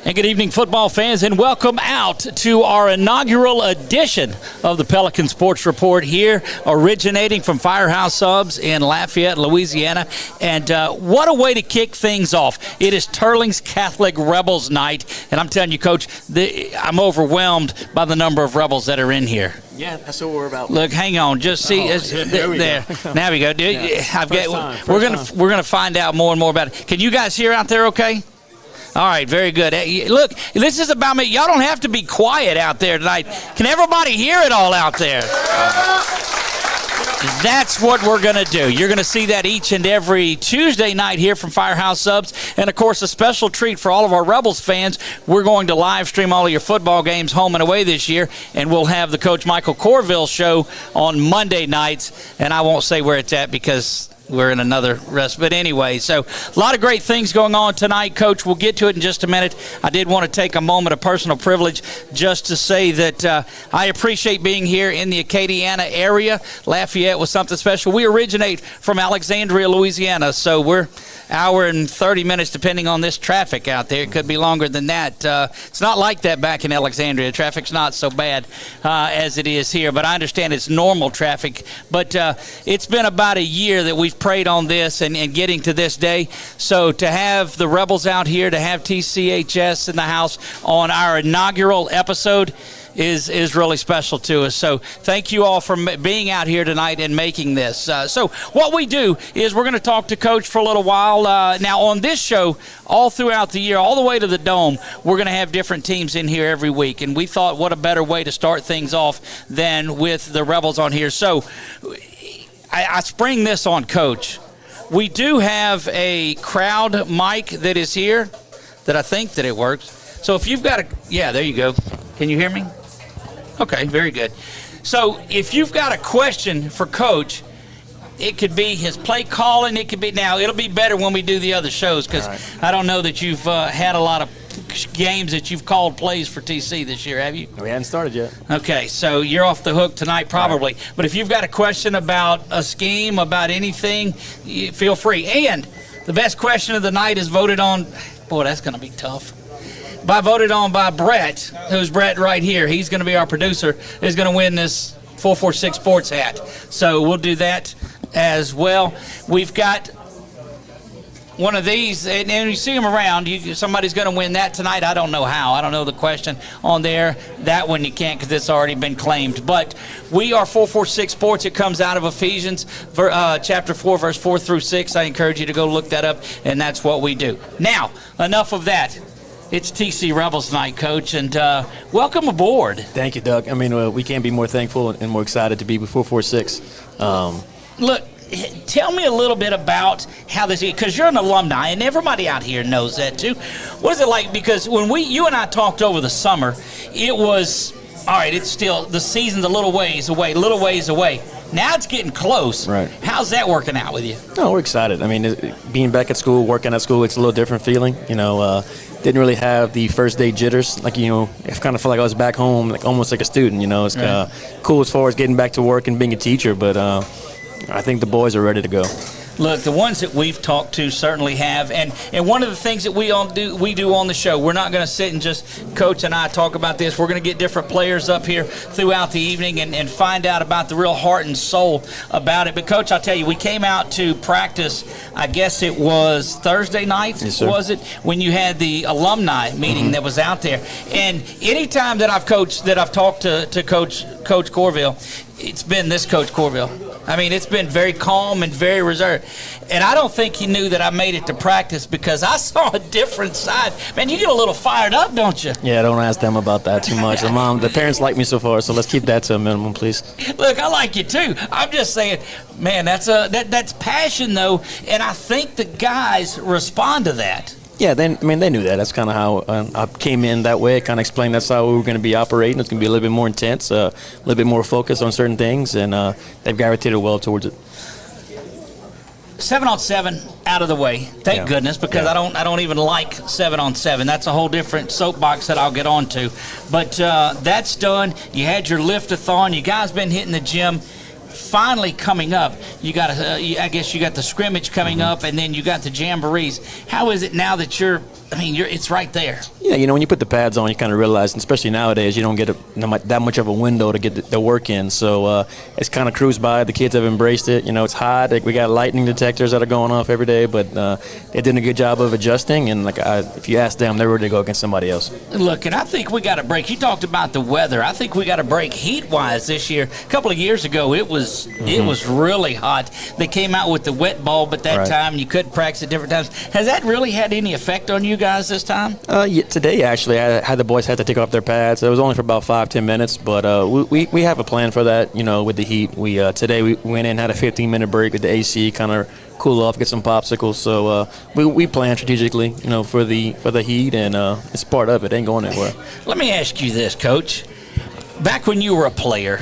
And good evening, football fans, and welcome out to our inaugural edition of the Pelican Sports Report here, originating from Firehouse Subs in Lafayette, Louisiana. And what a way to kick things off. It is Teurlings Catholic Rebels night, and I'm telling you, Coach, I'm overwhelmed by the number of Rebels that are in here. Yeah, that's what we're about. Look, hang on, just see there we there. Go. Now we go, dude. Yeah. We're gonna find out more and more about it. Can you guys hear out there? Okay. All right, very good. Hey, look, this is about me. Y'all don't have to be quiet out there tonight. Can everybody hear it all out there? That's what we're going to do. You're going to see that each and every Tuesday night here from Firehouse Subs. And, of course, a special treat for all of our Rebels fans. We're going to live stream all of your football games home and away this year. And we'll have the Coach Michael Corville show on Monday nights. And I won't say where it's at because we're in another rest. But anyway, so a lot of great things going on tonight, Coach. We'll get to it in just a minute. I did want to take a moment of personal privilege just to say that I appreciate being here in the Acadiana area. Lafayette was something special. We originate from Alexandria, Louisiana, so we're hour and 30 minutes depending on this traffic out there. It could be longer than that. It's not like that back in Alexandria. Traffic's not so bad as it is here, but I understand it's normal traffic. But it's been about a year that we've prayed on this and getting to this day. So to have the Rebels out here, to have TCHS in the house on our inaugural episode is really special to us. So thank you all for being out here tonight and making this. So what we do is we're going to talk to Coach for a little while. Now on this show, all throughout the year, all the way to the Dome, we're going to have different teams in here every week. And we thought what a better way to start things off than with the Rebels on here. So I spring this on Coach. We do have a crowd mic that is here that I think that it works. So if you've got there you go. Can you hear me? Okay, very good. So if you've got a question for Coach, it could be his play calling. It could be now. It'll be better when we do the other shows because I don't know that you've had a lot of games that you've called plays for TC this year, have you? We hadn't started yet. Okay, so you're off the hook tonight probably. Right. But if you've got a question about a scheme, about anything, feel free. And the best question of the night is voted on. Boy, that's going to be tough. Voted on by Brett, who's Brett right here. He's going to be our producer, is going to win this 446 Sports hat. So we'll do that as well. We've got one of these, and you see them around. Somebody's going to win that tonight. I don't know how. I don't know the question on there. That one you can't because it's already been claimed. But we are 446 Sports. It comes out of Ephesians chapter 4, verse 4 through 6. I encourage you to go look that up, and that's what we do. Now, enough of that. It's TC Rebels night, Coach, and welcome aboard. Thank you, Doug. I mean, we can't be more thankful and more excited to be with 446. Look, tell me a little bit about how this is, because you're an alumni, and everybody out here knows that too. What is it like? Because when you and I talked over the summer, it was, all right, it's still, the season's a little ways away. Now it's getting close. Right. How's that working out with you? No, we're excited. I mean, being back at school, working at school, it's a little different feeling. You know, didn't really have the first day jitters. Like, you know, I kind of felt like I was back home, like almost like a student. You know, it's cool as far as getting back to work and being a teacher. But I think the boys are ready to go. Look, the ones that we've talked to certainly have, and one of the things that we do on the show, we're not going to sit and just Coach and I talk about this. We're going to get different players up here throughout the evening and find out about the real heart and soul about it. But Coach, I'll tell you, we came out to practice, I guess it was Thursday night, was it, when you had the alumni meeting that was out there. And anytime that I've talked to Coach Corville, it's been this Coach Corville. I mean, it's been very calm and very reserved. And I don't think he knew that I made it to practice because I saw a different side. Man, you get a little fired up, don't you? Yeah, don't ask them about that too much. The parents like me so far, so let's keep that to a minimum, please. Look, I like you too. I'm just saying, man, that's passion, though, and I think the guys respond to that. Yeah, they knew that. That's kind of how I came in that way. I kind of explained that's how we were going to be operating. It's going to be a little bit more intense, a little bit more focused on certain things, and they've gravitated well towards it. 7-on-7 out of the way. Thank goodness, because I don't even like 7-on-7. That's a whole different soapbox that I'll get onto. But that's done. You had your lift-a-thon. You guys been hitting the gym. finally coming up. You got, I guess you got the scrimmage coming up, and then you got the jamborees. How is it now that it's right there? Yeah, when you put the pads on, you kind of realize, and especially nowadays, you don't get that much of a window to get the work in. So it's kind of cruised by. The kids have embraced it. It's hot. We got lightning detectors that are going off every day, but they did a good job of adjusting. And if you ask them, they're ready to go against somebody else. Look, and I think we got a break. You talked about the weather. I think we got a break heat-wise this year. A couple of years ago, it was really hot. They came out with the wet bulb at that time. You couldn't practice at different times. Has that really had any effect on you guys this time? Yeah, today, actually, I had the boys had to take off their pads. It was only for about 5-10 minutes, but we have a plan for that, with the heat. Today we went in, had a 15-minute break with the AC, kind of cool off, get some popsicles. So we plan strategically, for the heat, and it's part of it. It ain't going anywhere. Let me ask you this, Coach. Back when you were a player,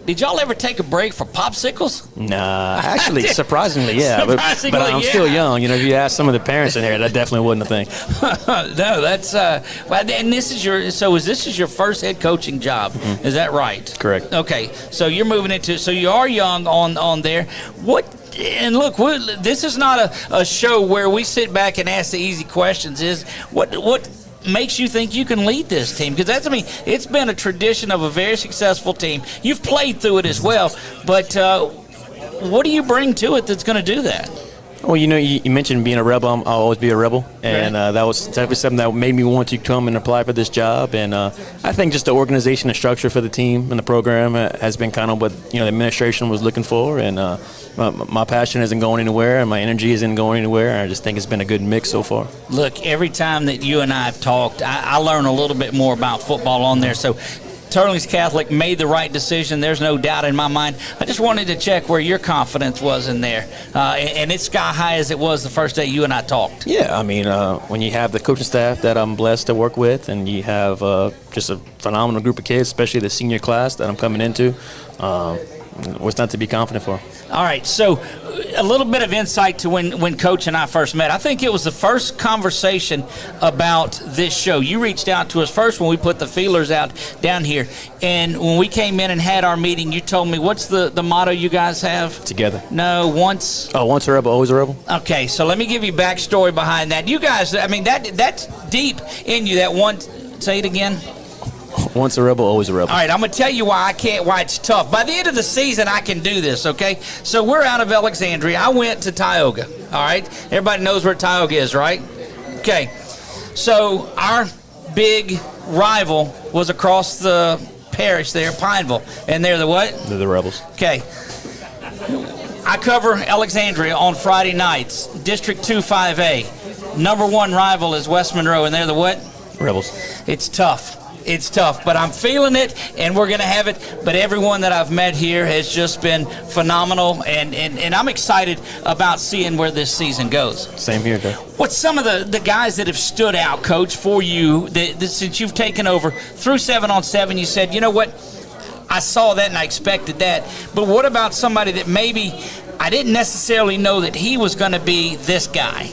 did y'all ever take a break for popsicles? Nah, actually, surprisingly, yeah. But I'm still young. If you ask some of the parents in here, that definitely wasn't a thing. No, that's and this is your first head coaching job? Is that right? Correct. Okay, so you're moving into, so you are young on there. And look, this is not a show where we sit back and ask the easy questions. What makes you think you can lead this team? Because it's been a tradition of a very successful team. You've played through it as well, but what do you bring to it that's going to do that? Well, you mentioned being a rebel. I'll always be a rebel, and that was definitely something that made me want to come and apply for this job. And I think just the organization and structure for the team and the program has been kind of what the administration was looking for. And my passion isn't going anywhere, and my energy isn't going anywhere. I just think it's been a good mix so far. Look, every time that you and I have talked, I learn a little bit more about football on there. So Teurlings Catholic made the right decision. There's no doubt in my mind. I just wanted to check where your confidence was in there. And it's sky high as it was the first day you and I talked. Yeah, when you have the coaching staff that I'm blessed to work with, and you have just a phenomenal group of kids, especially the senior class that I'm coming into, what's not to be confident for? All right, so a little bit of insight to when Coach and I first met. I think it was the first conversation about this show. You reached out to us first when we put the feelers out down here. And when we came in and had our meeting, you told me, what's the motto you guys have? Together. No, once. Oh, once a rebel, always a rebel? Okay, so let me give you backstory behind that. You guys, that's deep in you, that one. Say it again. Once a rebel, always a rebel. All right, I'm going to tell you why it's tough. By the end of the season, I can do this, okay? So we're out of Alexandria. I went to Tioga, all right? Everybody knows where Tioga is, right? Okay. So our big rival was across the parish there, Pineville. And they're the what? They're the Rebels. Okay. I cover Alexandria on Friday nights, District 2 5A. Number one rival is West Monroe, and they're the what? Rebels. It's tough. It's tough, but I'm feeling it, and we're going to have it. But everyone that I've met here has just been phenomenal, and I'm excited about seeing where this season goes. Same here, Coach. What's some of the guys that have stood out, Coach, for you since you've taken over through 7-on-7? You said, you know what, I saw that and I expected that. But what about somebody that maybe I didn't necessarily know that he was going to be this guy?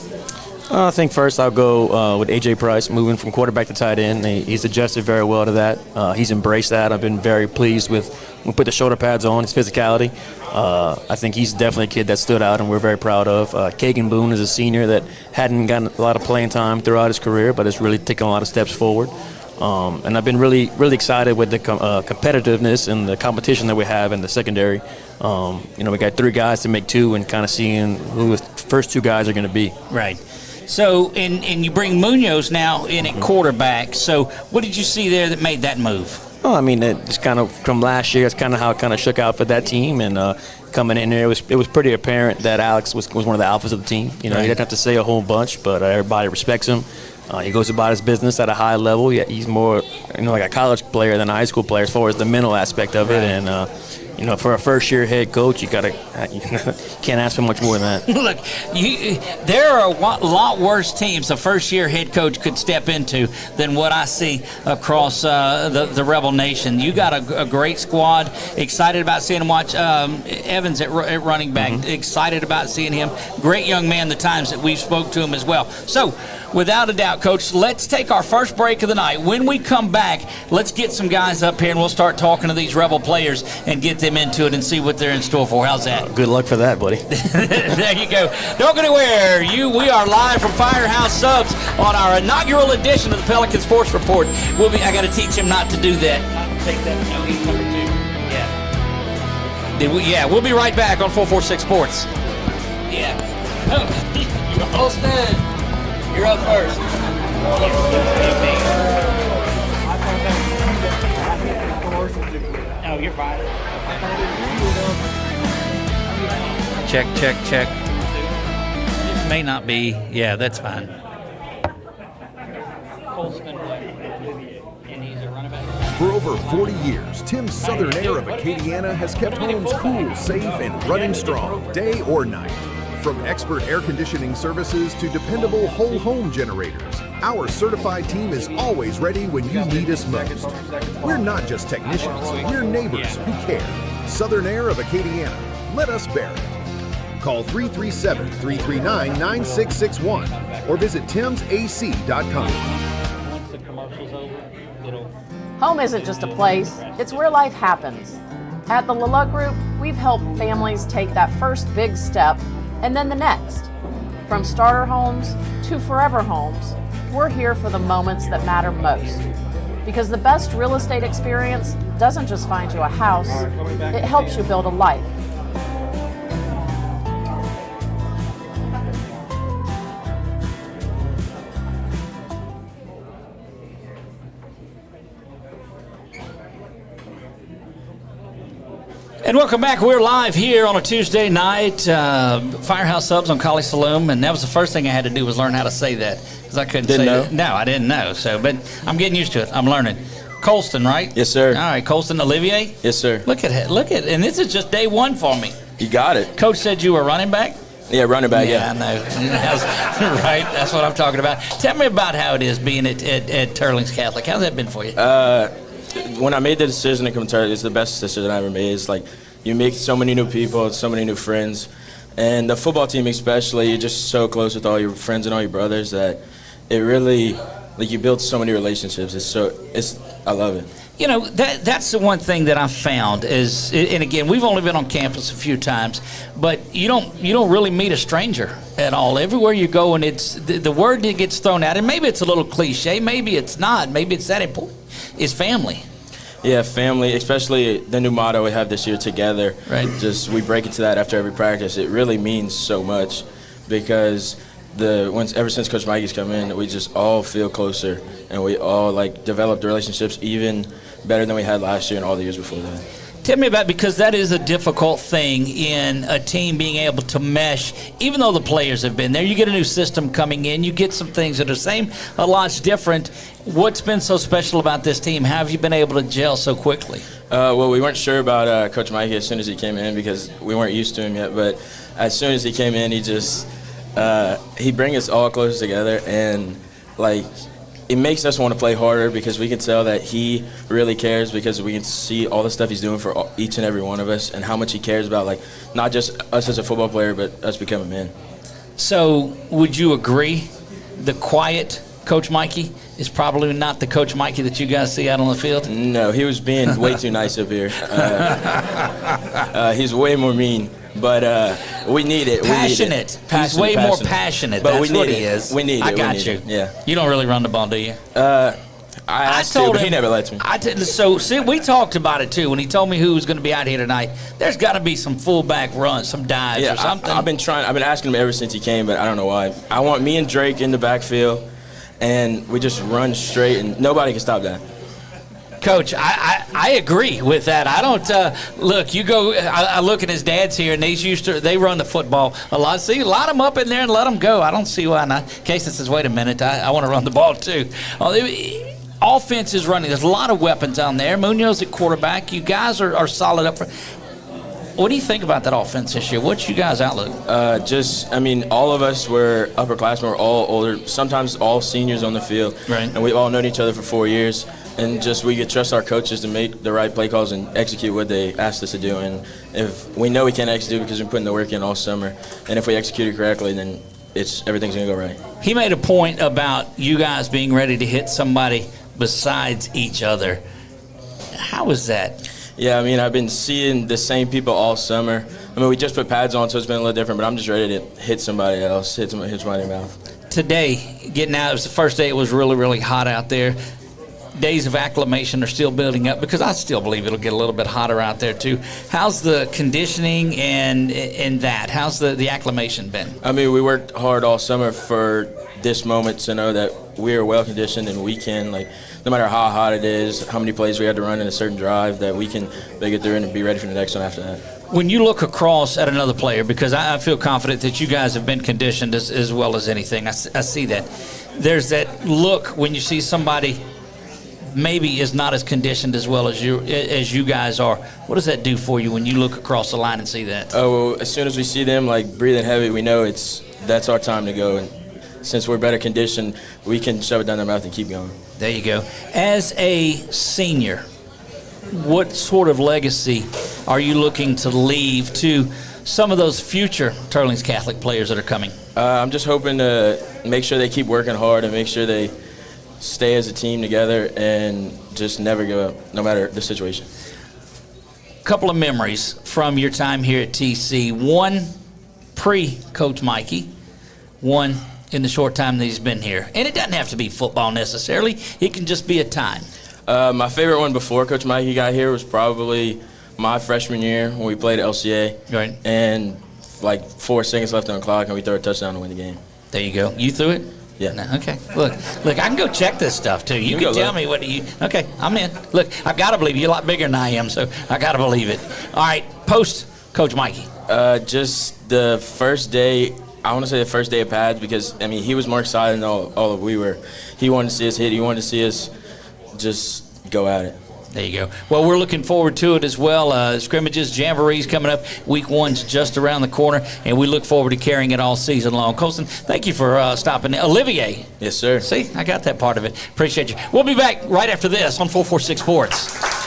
I think first I'll go with A.J. Price, moving from quarterback to tight end. He's adjusted very well to that. He's embraced that. I've been very pleased with when we put the shoulder pads on, his physicality. I think he's definitely a kid that stood out and we're very proud of. Kagan Boone is a senior that hadn't gotten a lot of playing time throughout his career, but has really taken a lot of steps forward. And I've been really, really excited with the competitiveness and the competition that we have in the secondary. We got 3 guys to make 2 and kind of seeing who the first 2 guys are going to be. Right. So, and you bring Munoz now in at quarterback. So, what did you see there that made that move? Well, it's kind of from last year. It's kind of how it kind of shook out for that team. And coming in there, it was pretty apparent that Alex was one of the alphas of the team. He didn't have to say a whole bunch, but everybody respects him. He goes about his business at a high level. He's more, like a college player than a high school player as far as the mental aspect of it. And for a first-year head coach, you can't ask for much more than that. Look, there are a lot worse teams a first-year head coach could step into than what I see across the Rebel Nation. You got a great squad. Excited about seeing him. Watch Evans at running back. Mm-hmm. Excited about seeing him. Great young man. The times that we've spoke to him as well. So, without a doubt, Coach, let's take our first break of the night. When we come back, let's get some guys up here and we'll start talking to these Rebel players and get them into it and see what they're in store for. How's that? Good luck for that, buddy. There you go. Don't go anywhere. We are live from Firehouse Subs on our inaugural edition of the Pelican Sports Report. I got to teach him not to do that. Take that. No, he's number 2. Yeah. We'll be right back on 446 Sports. Yeah. Oh, you're hosting. You're up first. No, you're fine. Check. This may not be. Yeah, that's fine. For over 40 years, Tim's Southern Air of Acadiana has kept homes cool, safe, and running strong, day or night. From expert air conditioning services to dependable whole home generators, our certified team is always ready when you need us most. We're not just technicians, we're neighbors who care. Southern Air of Acadiana. Let us bear it. Call 337-339-9661 or visit timsac.com. Once the commercial's over, Home isn't just a place, it's where life happens. At the Leleux Group, we've helped families take that first big step and then the next. From starter homes to forever homes, we're here for the moments that matter most. Because the best real estate experience doesn't just find you a house, it helps you build a life. And welcome back. We're live here on a Tuesday night, Firehouse Subs on Kaliste, Saloom, and that was the first thing I had to do was learn how to say that because I couldn't say that. No, I didn't know. So, but I'm getting used to it. I'm learning. Coulson, right? Yes, sir. All right, Coulson Olivier. Yes, sir. Look at it. And this is just day one for me. You got it. Coach said you were running back. Yeah, running back. Yeah, I know. Right. That's what I'm talking about. Tell me about how it is being at Teurlings Catholic. How's that been for you? When I made the decision to come to Teurlings, it's the best decision I ever made. It's like you make so many new people, so many new friends, and the football team especially. You're just so close with all your friends and all your brothers that it really, like, you build so many relationships. I love it. You know, that's the one thing that I've found is, and again, we've only been on campus a few times, but you don't really meet a stranger at all. Everywhere you go, and it's the word that gets thrown out, and maybe it's a little cliche, maybe it's not, maybe it's that important, is family. Yeah, family, especially the new motto we have this year, together. Right. Just we break it to that after every practice. It really means so much because ever since Coach Mikey's come in, we just all feel closer and we all developed relationships even better than we had last year and all the years before that. Tell me about, because that is a difficult thing in a team being able to mesh, even though the players have been there. You get a new system coming in, you get some things that are the same, a lot's different. What's been so special about this team? How have you been able to gel so quickly? Well, we weren't sure about Coach Mikey as soon as he came in because we weren't used to him yet, but as soon as he came in, he bring us all closer together, and it makes us want to play harder because we can tell that he really cares because we can see all the stuff he's doing for each and every one of us and how much he cares about, not just us as a football player, but us becoming men. So would you agree the quiet Coach Mikey is probably not the Coach Mikey that you guys see out on the field? No, he was being way too nice up here. He's way more mean. But we need it. Passionate. He's way more passionate. But that's what he is. We need it. I got you. Yeah. You don't really run the ball, do you? I asked him, but he never lets me. See, we talked about it too when he told me who was going to be out here tonight. There's got to be some fullback runs, some dives or something. I've been asking him ever since he came, but I don't know why. I want me and Drake in the backfield, and we just run straight, and nobody can stop that. Coach, I agree with that. I don't look. You go. I look at his dad's here, and they run the football a lot. See, line them up in there and let them go. I don't see why not. Casey says, "Wait a minute, I want to run the ball too." Offense is running. There's a lot of weapons on there. Munoz at quarterback. You guys are solid up front. What do you think about that offense this year? What's you guys' outlook? All of us were upperclassmen. We're all older. Sometimes all seniors on the field, right? And we've all known each other for 4 years. And we could trust our coaches to make the right play calls and execute what they asked us to do. And if we know we can't execute because we're putting the work in all summer, and if we execute it correctly, then everything's going to go right. He made a point about you guys being ready to hit somebody besides each other. How was that? Yeah, I mean, I've been seeing the same people all summer. I mean, we just put pads on, so it's been a little different, but I'm just ready to hit somebody else, hit somebody in the mouth. Today, getting out, it was the first day it was really, really hot out there. Days of acclimation are still building up because I still believe it'll get a little bit hotter out there too. How's the conditioning and that? How's the acclimation been? I mean, we worked hard all summer for this moment to know that we are well conditioned and we can, like, no matter how hot it is, how many plays we had to run in a certain drive, that we can make it through and be ready for the next one after that. When you look across at another player, because I feel confident that you guys have been conditioned as well as anything, I see that. There's that look when you see somebody maybe is not as conditioned as well as you guys are. What does that do for you when you look across the line and see that? Oh, well, as soon as we see them like breathing heavy, we know that's our time to go. And since we're better conditioned, we can shove it down their mouth and keep going. There you go. As a senior, what sort of legacy are you looking to leave to some of those future Teurlings Catholic players that are coming? I'm just hoping to make sure they keep working hard and make sure they stay as a team together and just never give up, no matter the situation. Couple of memories from your time here at TC. One pre-Coach Mikey, one in the short time that he's been here. And it doesn't have to be football necessarily. It can just be a time. My favorite one before Coach Mikey got here was probably my freshman year when we played at LCA. Right. And like 4 seconds left on the clock and we throw a touchdown to win the game. There you go. You threw it? Yeah. No, okay. Look, I can go check this stuff too. You can tell me what you. Okay, I'm in. Look, I've got to believe you. You're a lot bigger than I am, so I got to believe it. All right, post Coach Mikey. Just the first day. I want to say the first day of pads because I mean he was more excited than all of we were. He wanted to see us hit. He wanted to see us just go at it. There you go. Well, we're looking forward to it as well. Scrimmages, jamborees coming up. Week 1's just around the corner, and we look forward to carrying it all season long. Coulson, thank you for stopping. Olivier. Yes, sir. See, I got that part of it. Appreciate you. We'll be back right after this on 446 Sports.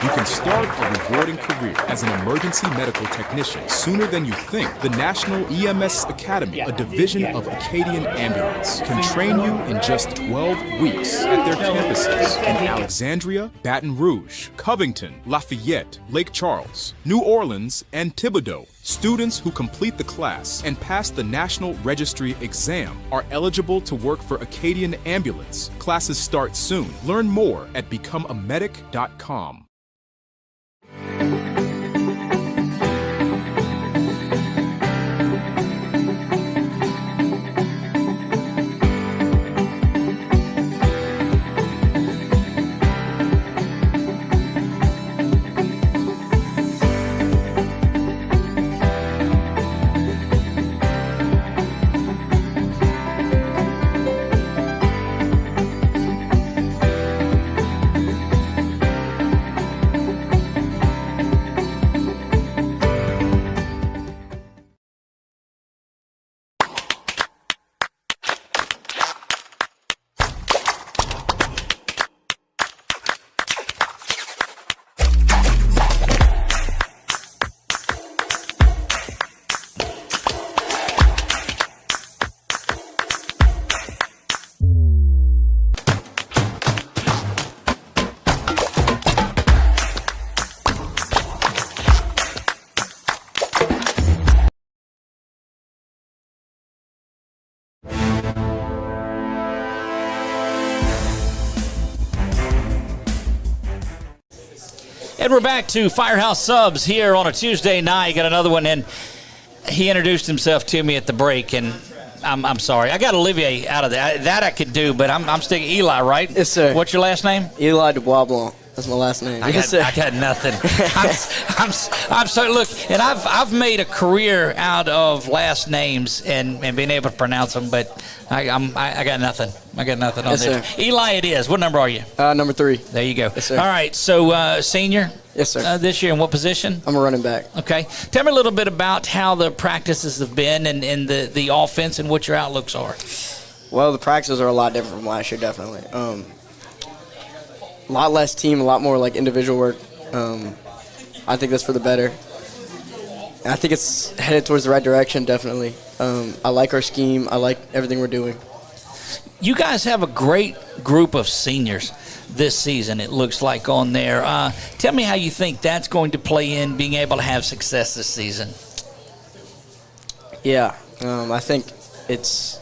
You can start a rewarding career as an emergency medical technician sooner than you think. The National EMS Academy, a division of Acadian Ambulance, can train you in just 12 weeks at their campuses in Alexandria, Baton Rouge, Covington, Lafayette, Lake Charles, New Orleans, and Thibodaux. Students who complete the class and pass the National Registry exam are eligible to work for Acadian Ambulance. Classes start soon. Learn more at becomeamedic.com. And we're back to Firehouse Subs here on a Tuesday night. Got another one in. He introduced himself to me at the break, and I'm sorry. I got Olivier out of that. That I could do, but I'm sticking Eli, right? Yes, sir. What's your last name? Eli Dewablon. That's my last name. I got nothing. I'm so look, and I've made a career out of last names and being able to pronounce them, but I got nothing. I got nothing on Yes, this. sir. Eli, it is. What number are you? Number 3. There you go. Yes, sir. All right. So senior. Yes, sir. This year, in what position? I'm a running back. Okay. Tell me a little bit about how the practices have been and the offense and what your outlooks are. Well, the practices are a lot different from last year, definitely. A lot less team, a lot more like individual work. I think that's for the better. And I think it's headed towards the right direction, definitely. I like our scheme. I like everything we're doing. You guys have a great group of seniors. this season, it looks like on there. Tell me how you think that's going to play in being able to have success this season. Yeah, I think it's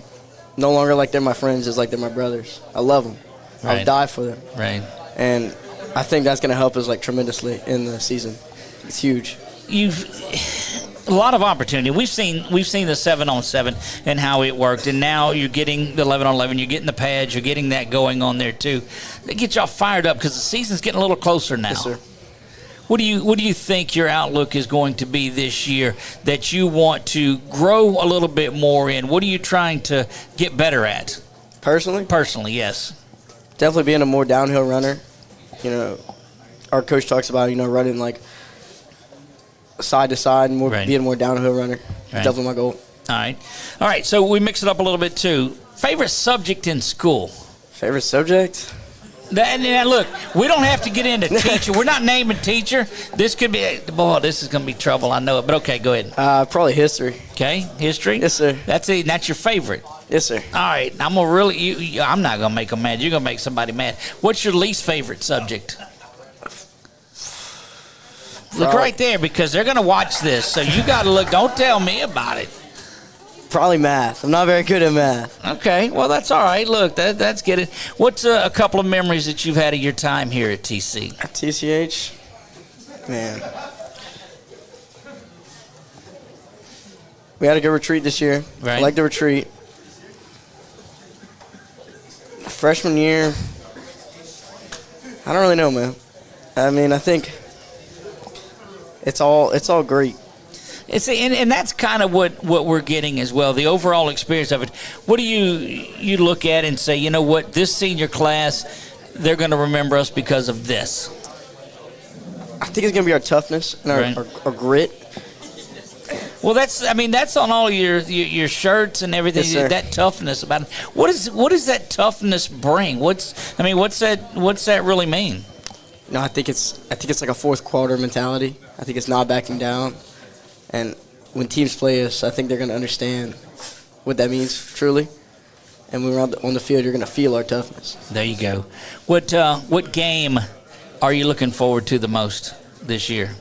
no longer like they're my friends, it's like they're my brothers. I love them. Right. I'll die for them. Right. And I think that's going to help us like tremendously in the season. It's huge. A lot of opportunity. We've seen the 7-on-7 and how it worked, and now you're getting the 11-on-11. You're getting the pads. You're getting that going on there too. They get y'all fired up because the season's getting a little closer now. Yes, sir. What do you think your outlook is going to be this year that you want to grow a little bit more in? What are you trying to get better at? Personally, Yes. definitely being a more downhill runner. You know, our coach talks about running like side to side and being a more downhill runner. Right. Definitely my goal. All right. So we mix it up a little bit too. Favorite subject in school? Favorite subject? Now, look, we don't have to get into teacher. We're not naming teacher. This could be, this is going to be trouble. I know it, but okay, go ahead. Probably history. Okay, history. Yes, sir. That's your favorite. Yes, sir. All right, I'm not gonna make them mad. You're gonna make somebody mad. What's your least favorite subject? Look right there because they're gonna watch this, so you got to look. Don't tell me about it. Probably math. I'm not very good at math. Okay, well that's all right. Look, that's good. What's a couple of memories that you've had of your time here at TC? At TCH, man, we had a good retreat this year. Right. I like the retreat. Freshman year, I don't really know, man. I mean, I think it's all great. And that's kind of what we're getting as well, the overall experience of it. What do you look at and say, you know what, this senior class, they're going to remember us because of this? I think it's going to be our toughness and our grit. Well, that's on all your shirts and everything. Yes, sir. That toughness about it. What does that toughness bring? What's that really mean? No, I think it's like a fourth quarter mentality. I think it's not backing down. And when teams play us, I think they're going to understand what that means truly. And when we're on the field, you're going to feel our toughness. There you go. What game are you looking forward to the most this year?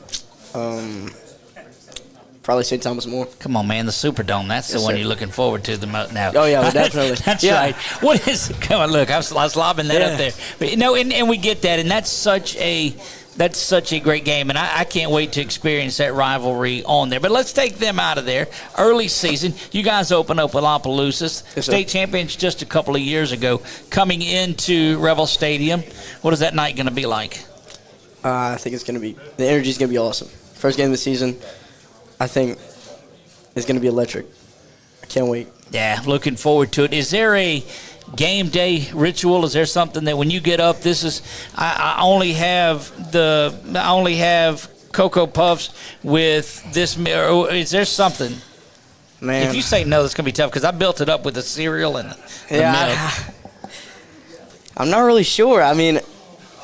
Probably St. Thomas More. Come on, man, the Superdome. That's the Yes, one sir. you're looking forward to the most now. Oh, yeah, well, definitely. That's Yeah. right. What is – come on, look, I was lobbing that up there. But, and we get that, and that's such a great game, and I can't wait to experience that rivalry on there. But let's take them out of there. Early season, you guys open up with Opelousas. Yes, State champions just a couple of years ago. Coming into Rebel Stadium, what is that night going to be like? I think the energy's going to be awesome. First game of the season, I think it's going to be electric. I can't wait. Yeah, looking forward to it. Is there a game day ritual? Is there something that when you get up, I only have Cocoa Puffs with this, or is there something? Man. If you say no, that's going to be tough because I built it up with the cereal and the milk. I'm not really sure. I mean,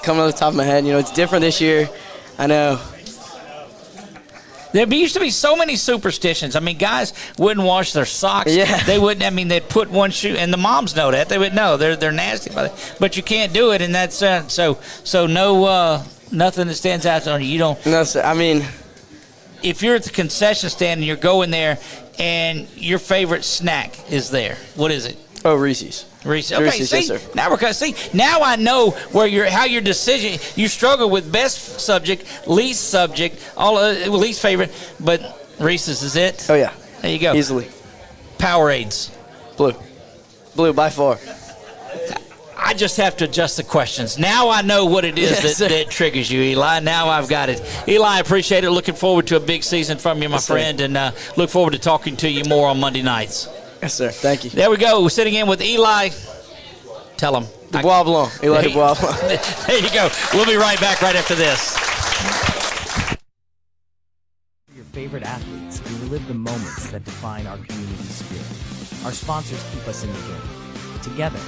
coming off the top of my head, it's different this year. I know. There used to be so many superstitions. I mean, guys wouldn't wash their socks. Yeah. They wouldn't. I mean, they'd put one shoe, and the moms know that. They would know. They're nasty about it. But you can't do it, and that's so no nothing that stands out on you. You don't. No, sir. I mean, if you're at the concession stand and you're going there, and your favorite snack is there, what is it? oh, Reese's. Reese's. Okay, Reese's, see, yes, sir. now I know how your decision. You struggle with best subject, least subject, least favorite, but Reese's is it. Oh, yeah. There you go. Easily. Powerades. Blue by far. I just have to adjust the questions. Now I know what it is Yes, sir. that triggers you, Eli. Now I've got it. Eli, I appreciate it. Looking forward to a big season from you, my Yes, sir. friend, and look forward to talking to you more on Monday nights. Yes, sir. Thank you. There we go. We're sitting in with Eli. Tell him. Dewablon. Eli Dewablon. There you go. We'll be right back right after this. Your favorite athletes and relive the moments that define our community spirit. Our sponsors keep us in the game. Together,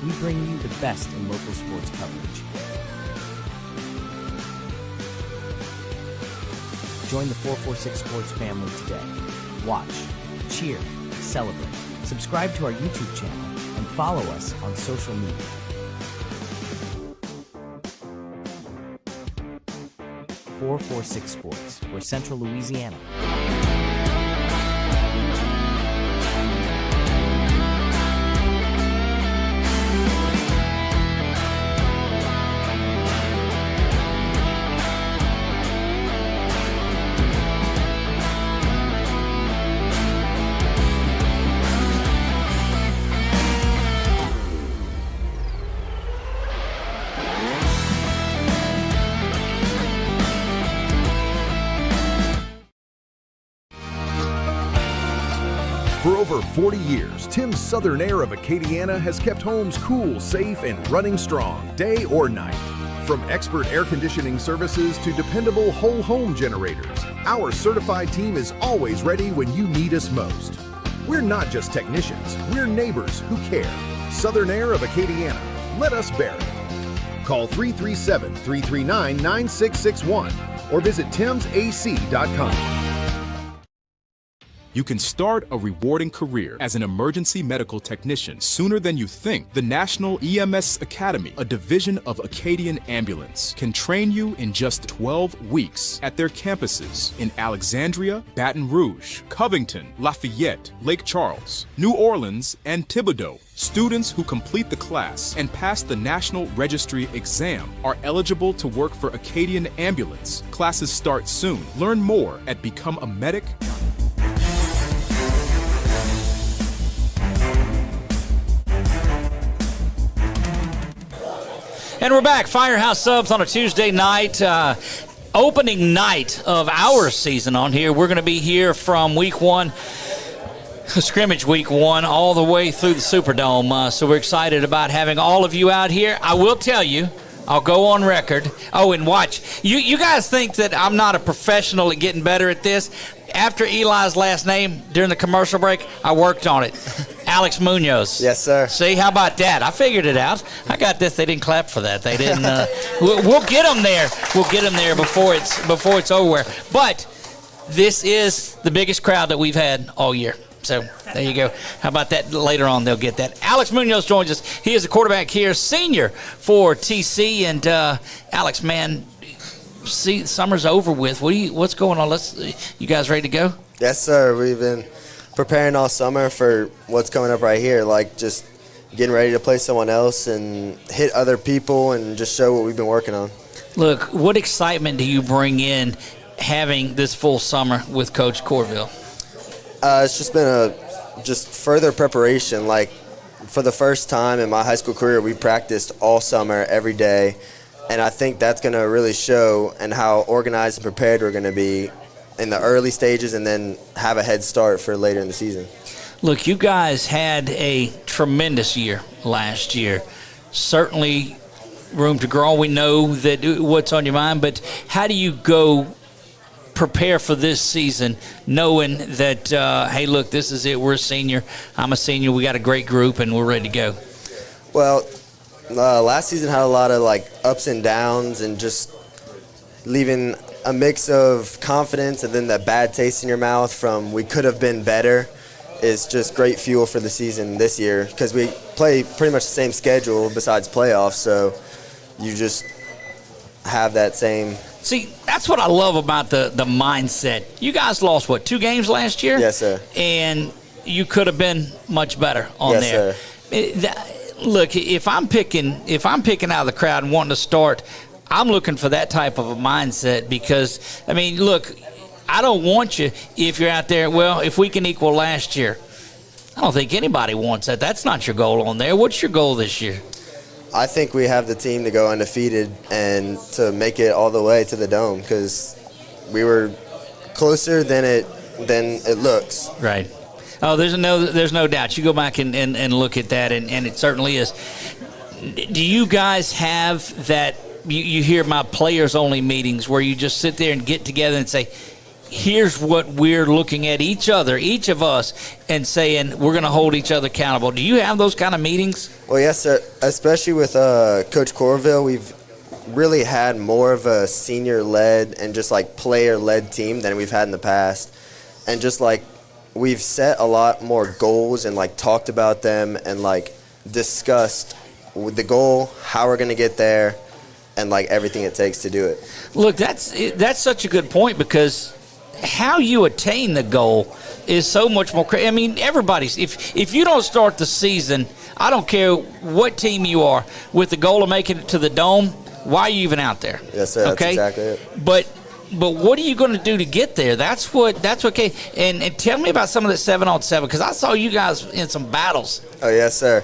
we bring you the best in local sports coverage. Join the 446 Sports family today. Watch, cheer, celebrate. Subscribe to our YouTube channel and follow us on social media. 446 Sports, where Central Louisiana. For over 40 years, Tim's Southern Air of Acadiana has kept homes cool, safe, and running strong, day or night. From expert air conditioning services to dependable whole home generators, our certified team is always ready when you need us most. We're not just technicians, we're neighbors who care. Southern Air of Acadiana. Let us bear it. Call 337-339-9661 or visit timsac.com. You can start a rewarding career as an emergency medical technician sooner than you think. The National EMS Academy, a division of Acadian Ambulance, can train you in just 12 weeks at their campuses in Alexandria, Baton Rouge, Covington, Lafayette, Lake Charles, New Orleans, and Thibodaux. Students who complete the class and pass the National Registry exam are eligible to work for Acadian Ambulance. Classes start soon. Learn more at becomeamedic.com. And we're back. Firehouse Subs on a Tuesday night. Opening night of our season on here. We're going to be here from week one, scrimmage week one, all the way through the Superdome. So we're excited about having all of you out here. I will tell you, I'll go on record. Oh, and watch. You guys think that I'm not a professional at getting better at this? After Eli's last name during the commercial break, I worked on it. Alex Munoz. Yes, sir. See, how about that? I figured it out. I got this. They didn't clap for that. They didn't. We'll get them there. We'll get them there before it's over. But this is the biggest crowd that we've had all year. So there you go. How about that? Later on, they'll get that. Alex Munoz joins us. He is the quarterback here, senior for TC. And Alex, man, see, summer's over with. What's going on? You guys ready to go? Yes, sir. We've been preparing all summer for what's coming up right here, like just getting ready to play someone else and hit other people and just show what we've been working on. Look, what excitement do you bring in having this full summer with Coach Corville? It's just been just further preparation. Like, for the first time in my high school career, we practiced all summer, every day, and I think that's going to really show and how organized and prepared we're going to be in the early stages and then have a head start for later in the season. Look, you guys had a tremendous year last year. Certainly room to grow. We know that what's on your mind, but how do you go prepare for this season knowing that, hey, look, this is it. We're a senior. I'm a senior. We got a great group, and we're ready to go? Well, last season had a lot of, ups and downs and just leaving a mix of confidence and then that bad taste in your mouth from we could have been better is just great fuel for the season this year because we play pretty much the same schedule besides playoffs, so you just have that same. See, that's what I love about the mindset. You guys lost, 2 games last year? Yes, sir. And you could have been much better on there. Yes, sir. Look, if I'm picking out of the crowd and wanting to start, I'm looking for that type of a mindset because, I mean, look, I don't want you if you're out there, well, if we can equal last year. I don't think anybody wants that. That's not your goal on there. What's your goal this year? I think we have the team to go undefeated and to make it all the way to the Dome because we were closer than it looks. Right. Oh, there's no doubt. You go back and look at that, and it certainly is. Do you guys have that? You hear my players-only meetings where you just sit there and get together and say, here's what we're looking at each of us, and saying we're going to hold each other accountable. Do you have those kind of meetings? Well, yes, sir. Especially with Coach Corville, we've really had more of a senior-led and just player-led team than we've had in the past. And just we've set a lot more goals and talked about them and discussed with the goal, how we're going to get there, and like everything it takes to do it. Look, that's such a good point, because how you attain the goal is so much more I mean, everybody's if you don't start the season, I don't care what team you are, with the goal of making it to the Dome, why are you even out there? Yes, sir. Okay? That's exactly it. But what are you going to do to get there? That's okay. And tell me about some of the 7-on-7, because I saw you guys in some battles. Oh, yes, sir.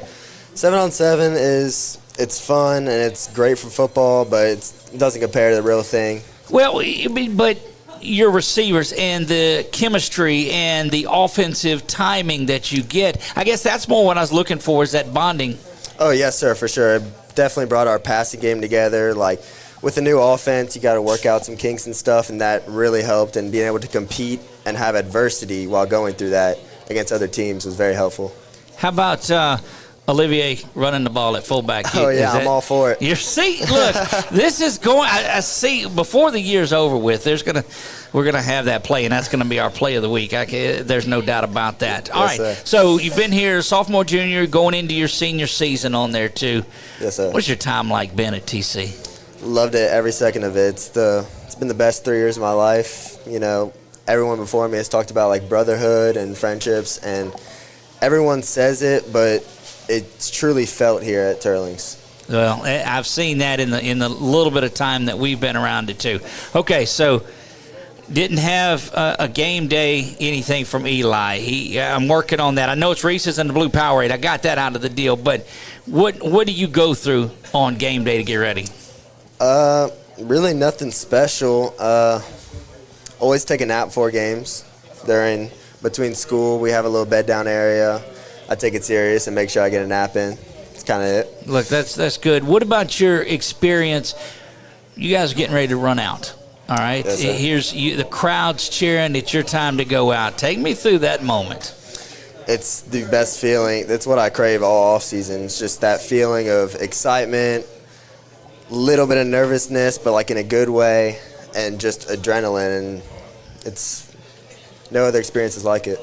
7-on-7 it's fun and it's great for football, but it doesn't compare to the real thing. Well, but your receivers and the chemistry and the offensive timing that you get, I guess that's more what I was looking for, is that bonding. Oh, yes, sir, for sure. It definitely brought our passing game together. Like, with the new offense, you got to work out some kinks and stuff, and that really helped. And being able to compete and have adversity while going through that against other teams was very helpful. How about Olivier running the ball at fullback? Oh, yeah, I'm all for it. You see, look, this is going. I see. Before the year's over with, we're gonna have that play, and that's gonna be our play of the week. There's no doubt about that. All right. Sir. So you've been here, sophomore, junior, going into your senior season on there too. Yes, sir. What's your time like been at TC? Loved it, every second of it. It's been the best 3 years of my life. You know, everyone before me has talked about like brotherhood and friendships, and everyone says it, but it's truly felt here at Teurlings. Well, I've seen that in the little bit of time that we've been around it too. Okay, so didn't have a game day anything from Eli. I'm working on that. I know it's Reese's and the Blue Powerade. I got that out of the deal. But what do you go through on game day to get ready? Really nothing special. Always take a nap before games. Between school, we have a little bed down area. I take it serious and make sure I get a nap in. That's kind of it. Look, that's good. What about your experience? You guys are getting ready to run out. All right. Yes, sir. Here's the crowd's cheering. It's your time to go out. Take me through that moment. It's the best feeling. That's what I crave all off season. It's just that feeling of excitement, little bit of nervousness, but like in a good way, and just adrenaline. And it's no other experiences like it.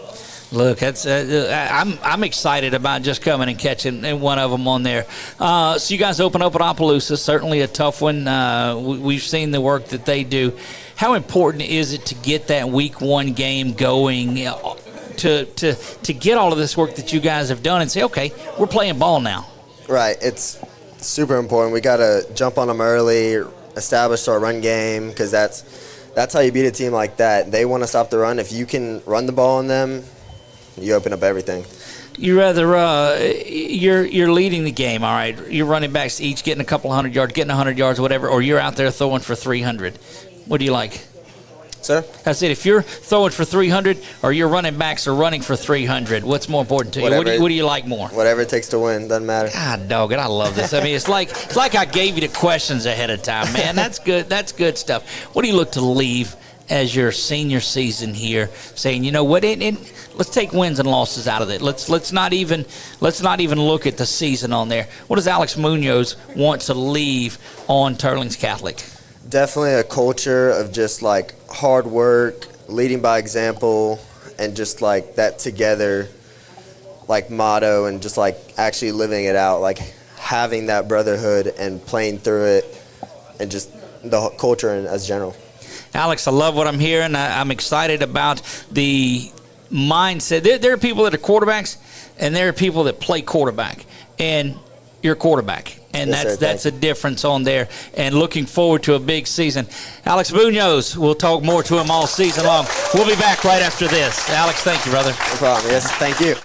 Look, I'm excited about just coming and catching one of them on there. So you guys open up at Opelousas, certainly a tough one. We've seen the work that they do. How important is it to get that week one game going, to get all of this work that you guys have done and say, okay, we're playing ball now? Right. It's super important. We got to jump on them early, establish our run game, because that's how you beat a team like that. They want to stop the run. If you can run the ball on them, you open up everything. You rather you're leading the game, all right. Your running backs each getting a couple 100 yards, getting 100 yards, whatever, or you're out there throwing for 300. What do you like? Sir? I said, if you're throwing for 300 or your running backs are running for 300, what's more important to you? What do you like more? Whatever it takes to win, doesn't matter. God, dog it, I love this. I mean, it's like I gave you the questions ahead of time, man. That's good. That's good stuff. What do you look to leave as your senior season here, saying, you know what, let's take wins and losses out of it. Let's not even look at the season on there. What does Alex Munoz want to leave on Teurlings Catholic? Definitely a culture of just like hard work, leading by example, and just like that together like motto, and just like actually living it out, like having that brotherhood and playing through it, and just the culture as general. Alex, I love what I'm hearing. I'm excited about the mindset. There are people that are quarterbacks, and there are people that play quarterback, and you're a quarterback. And yes, that's a difference on there, and looking forward to a big season. Alex Munoz, we'll talk more to him all season long. We'll be back right after this. Alex, thank you, brother. No problem. Yes, thank you.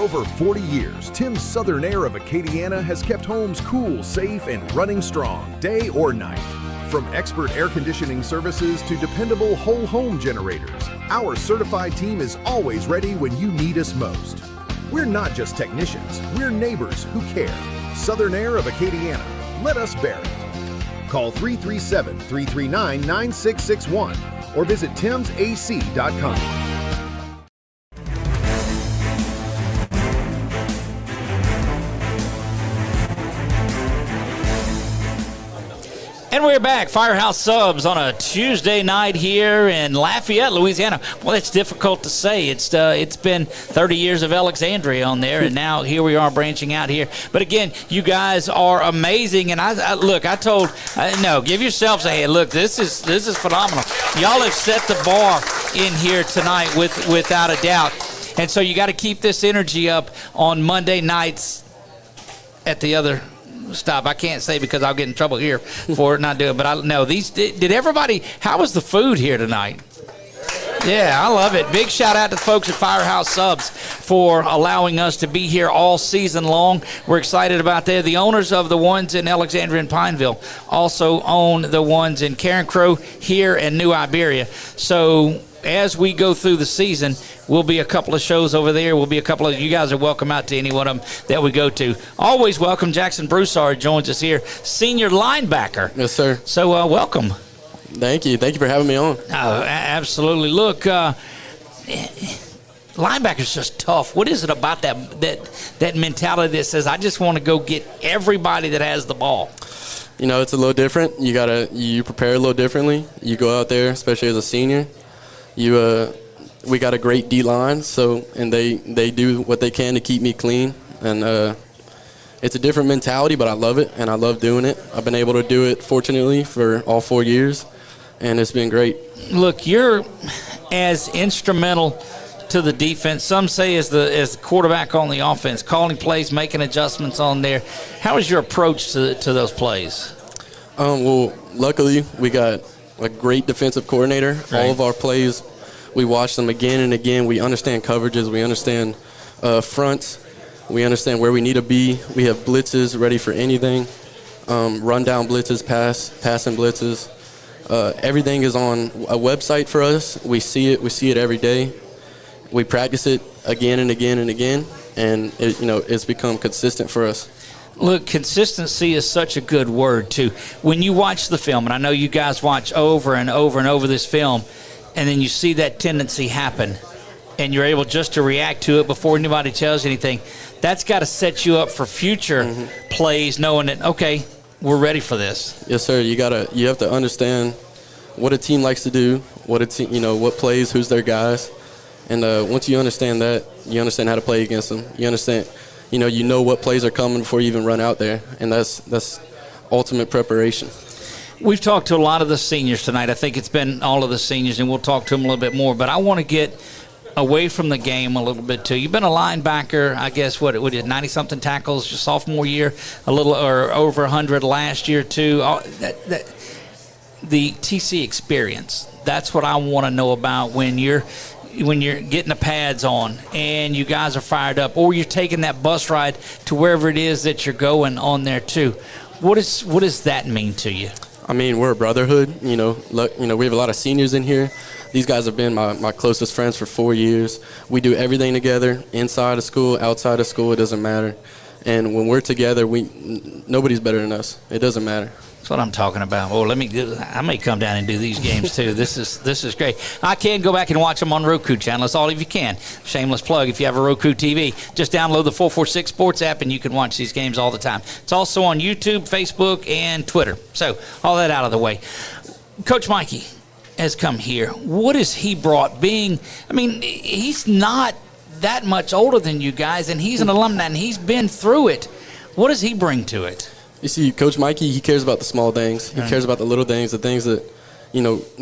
over 40 years, Tim's Southern Air of Acadiana has kept homes cool, safe, and running strong, day or night. From expert air conditioning services to dependable whole home generators, our certified team is always ready when you need us most. We're not just technicians, we're neighbors who care. Southern Air of Acadiana. Let us bear it. Call 337-339-9661 or visit timsac.com. And we're back. Firehouse Subs on a Tuesday night here in Lafayette, Louisiana. Well, it's difficult to say. It's been 30 years of Alexandria on there, and now here we are branching out here. But again, you guys are amazing. And give yourselves a hand. Look, this is phenomenal. Y'all have set the bar in here tonight without a doubt. And so you got to keep this energy up on Monday nights at the other stop. I can't say because I'll get in trouble here for not doing it, but I know these. Did everybody? How was the food here tonight? Yeah, I love it. Big shout out to the folks at Firehouse Subs for allowing us to be here all season long. We're excited about that. The owners of the ones in Alexandria and Pineville also own the ones in Carencro here and New Iberia. So as we go through the season, we'll be a couple of shows over there. We'll be a couple of, you guys are welcome out to any one of them that we go to. Always welcome. Jackson Brussard joins us here, senior linebacker. Yes, sir. So welcome. Thank you. Thank you for having me on. Absolutely. Look, linebacker's just tough. What is it about that mentality that says, I just want to go get everybody that has the ball? You know, it's a little different. You prepare a little differently. You go out there, especially as a senior. We got a great D-line, and they do what they can to keep me clean. And it's a different mentality, but I love it, and I love doing it. I've been able to do it, fortunately, for all 4 years, and it's been great. Look, you're as instrumental to the defense. Some say as the quarterback on the offense, calling plays, making adjustments on there. How is your approach to those plays? Well, luckily, we got a great defensive coordinator. Right. All of our plays, we watch them again and again. We understand coverages. We understand fronts. We understand where we need to be. We have blitzes ready for anything, run-down blitzes, passing blitzes. Everything is on a website for us. We see it. We see it every day. We practice it again and again and again, and it's become consistent for us. Look, consistency is such a good word, too. When you watch the film, and I know you guys watch over and over and over this film, and then you see that tendency happen, and you're able just to react to it before anybody tells you anything, that's got to set you up for future plays, knowing that, okay, we're ready for this. Yes, sir. You have to understand what a team likes to do, what plays, who's their guys, and once you understand that, you understand how to play against them. You understand. You know what plays are coming before you even run out there, and that's ultimate preparation. We've talked to a lot of the seniors tonight. I think it's been all of the seniors, and we'll talk to them a little bit more. But I want to get away from the game a little bit, too. You've been a linebacker, I guess, what 90-something tackles your sophomore year, or over 100 last year, too. The TC experience, that's what I want to know about when you're getting the pads on and you guys are fired up, or you're taking that bus ride to wherever it is that you're going on there too. What does that mean to you? I mean, we're a brotherhood. We have a lot of seniors in here. These guys have been my closest friends for 4 years. We do everything together, inside of school, outside of school, it doesn't matter. And when we're together, nobody's better than us. It doesn't matter. That's what I'm talking about. Well, I may come down and do these games too. This is great. I can go back and watch them on Roku channel. That's all if you can. Shameless plug. If you have a Roku TV, just download the 446 Sports app and you can watch these games all the time. It's also on YouTube, Facebook, and Twitter. So all that out of the way. Coach Mikey has come here. What has he brought? He's not that much older than you guys, and he's an alumni, and he's been through it. What does he bring to it? You see, Coach Mikey, he cares about the small things. He cares about the little things, the things that,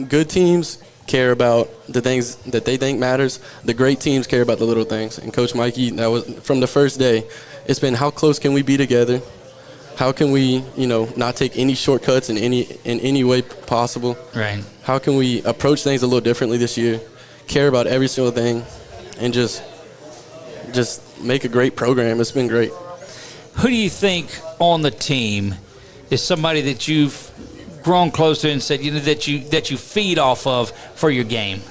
good teams care about the things that they think matters. The great teams care about the little things. And Coach Mikey, that was from the first day, it's been how close can we be together? How can we, not take any shortcuts in any way possible? Right. How can we approach things a little differently this year? Care about every single thing, and just just make a great program. It's been great. Who do you think on the team is somebody that you've grown close to and said that you feed off of for your game?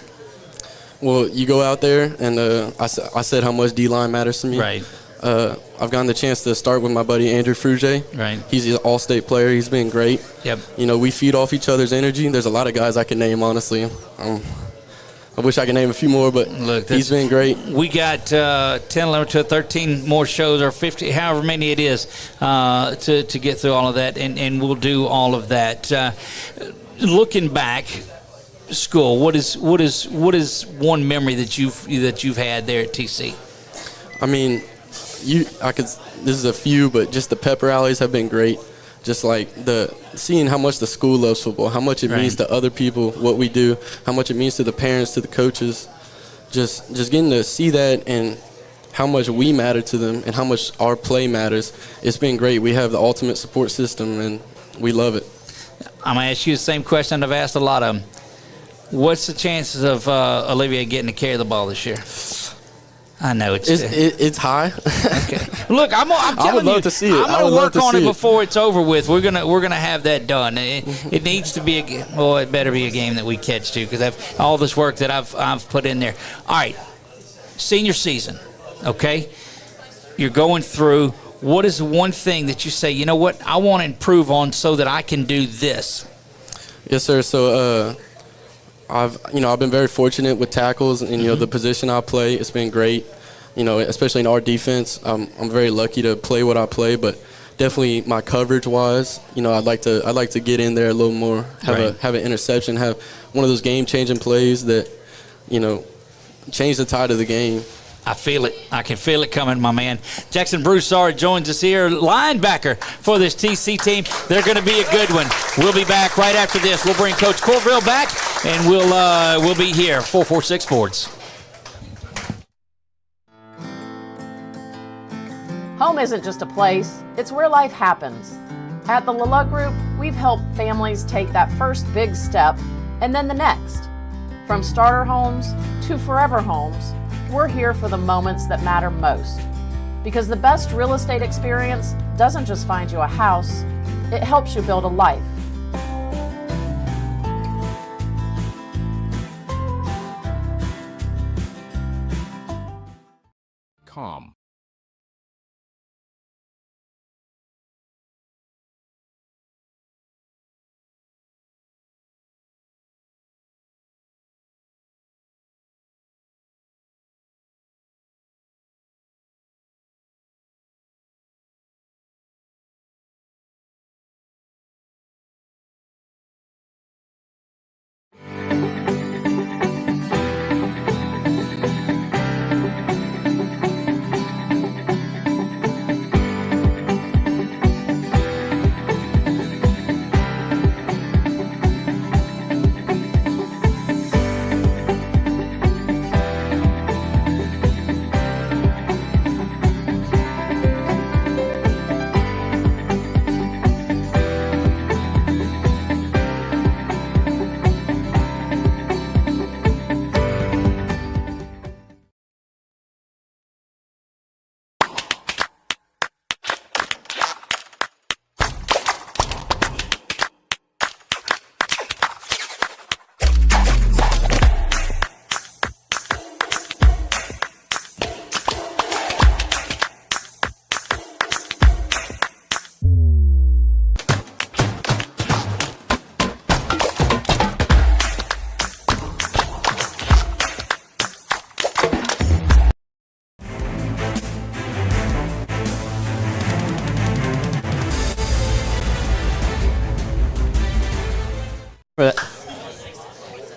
Well, you go out there, and I said how much D-line matters to me. Right. I've gotten the chance to start with my buddy Andrew Fruge. Right. He's an all-state player. He's been great. Yep. We feed off each other's energy. There's a lot of guys I can name, honestly. I wish I could name a few more, but look, he's been great. We got 10, 11 to 13 more shows, or 50, however many it is, to get through all of that, and we'll do all of that. Looking back, school, what is one memory that you've had there at TC? I mean, this is a few, but just the pep rallies have been great. Just like seeing how much the school loves football, how much it means to other people, what we do, how much it means to the parents, to the coaches. Just getting to see that and how much we matter to them and how much our play matters. It's been great. We have the ultimate support system, and we love it. I'm going to ask you the same question I've asked a lot of them. What's the chances of Olivier getting to carry the ball this year? I know it's high. Okay. Look, I'm telling you, I would love to see it. I'm going to work on it before it's over with. We're gonna have that done. It needs to be it better be a game that we catch too, because all this work that I've put in there. All right, senior season. Okay, you're going through. What is the one thing that you say, you know what, I want to improve on so that I can do this? Yes, sir. So I've been very fortunate with tackles and the position I play. It's been great. Especially in our defense. I'm very lucky to play what I play, but definitely my coverage wise, I'd like to get in there a little more, have an interception, have one of those game changing plays that change the tide of the game. I feel it. I can feel it coming, my man. Jackson Brussard joins us here, linebacker for this TC team. They're going to be a good one. We'll be back right after this. We'll bring Coach Corville back, and we'll be here. 446 Sports. Home isn't just a place, it's where life happens. At the Leleux Group, we've helped families take that first big step and then the next. From starter homes to forever homes, we're here for the moments that matter most. Because the best real estate experience doesn't just find you a house, it helps you build a life. Calm.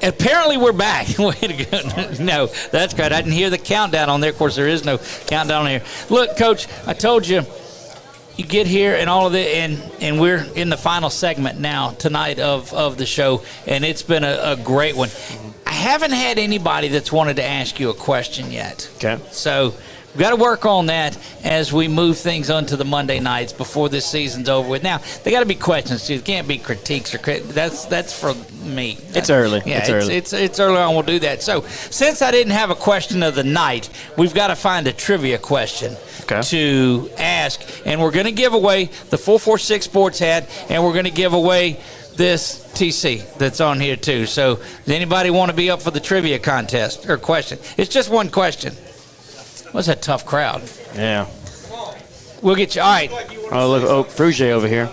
Apparently we're back. Way to go. No, that's good. I didn't hear the countdown on there. Of course, there is no countdown here. Look, Coach, I told you, you get here and all of it, and we're in the final segment now tonight of the show, and it's been a great one. I haven't had anybody that's wanted to ask you a question yet. Okay. So We've got to work on that as we move things onto the Monday nights before this season's over with. Now, they got to be questions, too. It can't be critiques or that's for me. It's early. Yeah, it's early. It's early on. We'll do that. So, since I didn't have a question of the night, we've got to find a trivia question to ask. And we're going to give away the 446 sports hat, and we're going to give away this TC that's on here, too. So, does anybody want to be up for the trivia contest or question? It's just one question. What's that tough crowd? Yeah. We'll get you. All right. Oh, look, Frugier over here.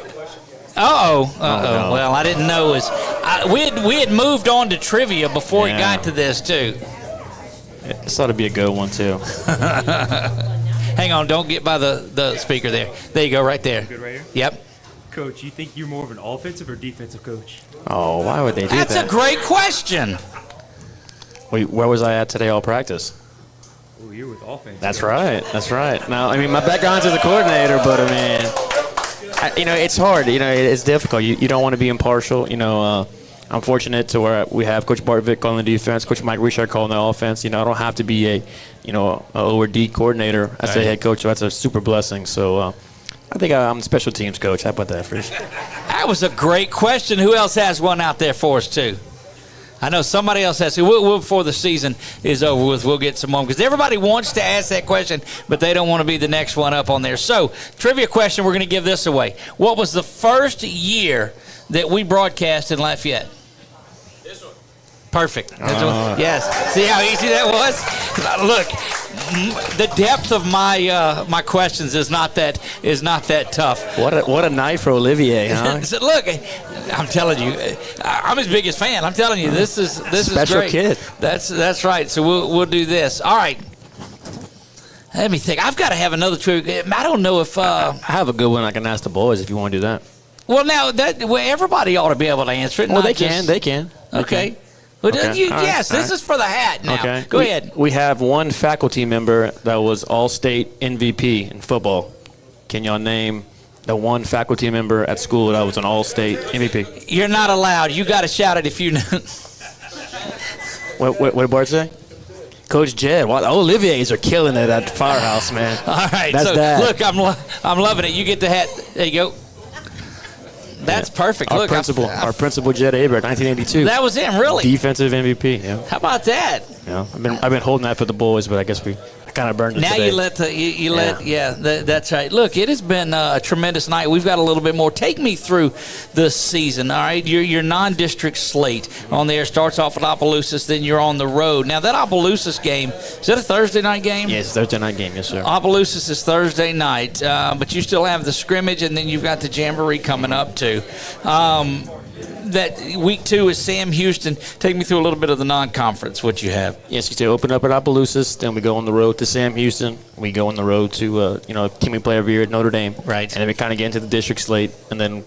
Uh-oh. No. Well, I didn't know. We had moved on to trivia before it got to this, too. This ought to be a good one, too. Hang on. Don't get by the speaker there. There you go, right there. Good right here? Yep. Coach, you think you're more of an offensive or defensive coach? Oh, why would they do That's that? a great question. Wait, where was I at today all practice? Oh, you're with offense. That's right. That's right. Now, I mean, my background's as a coordinator, but, I mean, it's hard. It's difficult. You don't want to be impartial. I'm fortunate to where we have Coach Bartvick calling the defense, Coach Mike Richard calling the offense. I don't have to be a O or D coordinator as a head coach. So that's a super blessing. So I think I'm the special teams coach. How about that, Trish? That was a great question. Who else has one out there for us, too? I know somebody else has. We'll before the season is over with, we'll get some more because everybody wants to ask that question, but they don't want to be the next one up on there. So, trivia question, we're going to give this away. What was the first year that we broadcast in Lafayette? This one. Perfect. Yes. See how easy that was? Look, the depth of my questions is not that tough. What a night for Olivier, huh? So look, I'm telling you, I'm his biggest fan. I'm telling you, this is special great. Kid. That's right. So we'll do this. All right. Let me think. I've got to have another trivia. I don't know if I have a good one I can ask the boys if you want to do that. Well, now everybody ought to be able to answer it. Well, they can. Okay. Well, Okay. Yes, this is for the hat now. Okay. Go ahead. We have one faculty member that was all-state MVP in football. Can y'all name the one faculty member at school that was an all-state MVP? You're not allowed. You got to shout it if you know. What did Bart say? Coach Jed. Wow, Oliviers are killing it at Firehouse, man. All right. That's that. Look, I'm loving it. You get the hat. There you go. That's perfect. Our Look, principal, principal Jed Abert, 1982. That was him, really. Defensive MVP. Yeah. How about that? Yeah. I've been holding that for the boys, but I guess I kind of burned it now today. That's right. Look, it has been a tremendous night. We've got a little bit more. Take me through the season. All right, your non-district slate on there starts off with Opelousas, then you're on the road. Now that Opelousas game, is that a Thursday night game? Yes, Thursday night game. Yes, sir. Opelousas is Thursday night, but you still have the scrimmage, and then you've got the jamboree coming up too. That week 2 is Sam Houston. Take me through a little bit of the non-conference, what you have. Yes, you open up at Opelousas, then we go on the road to Sam Houston. We go on the road to, team we play every year at Notre Dame. Right. And then we kind of get into the district slate, and then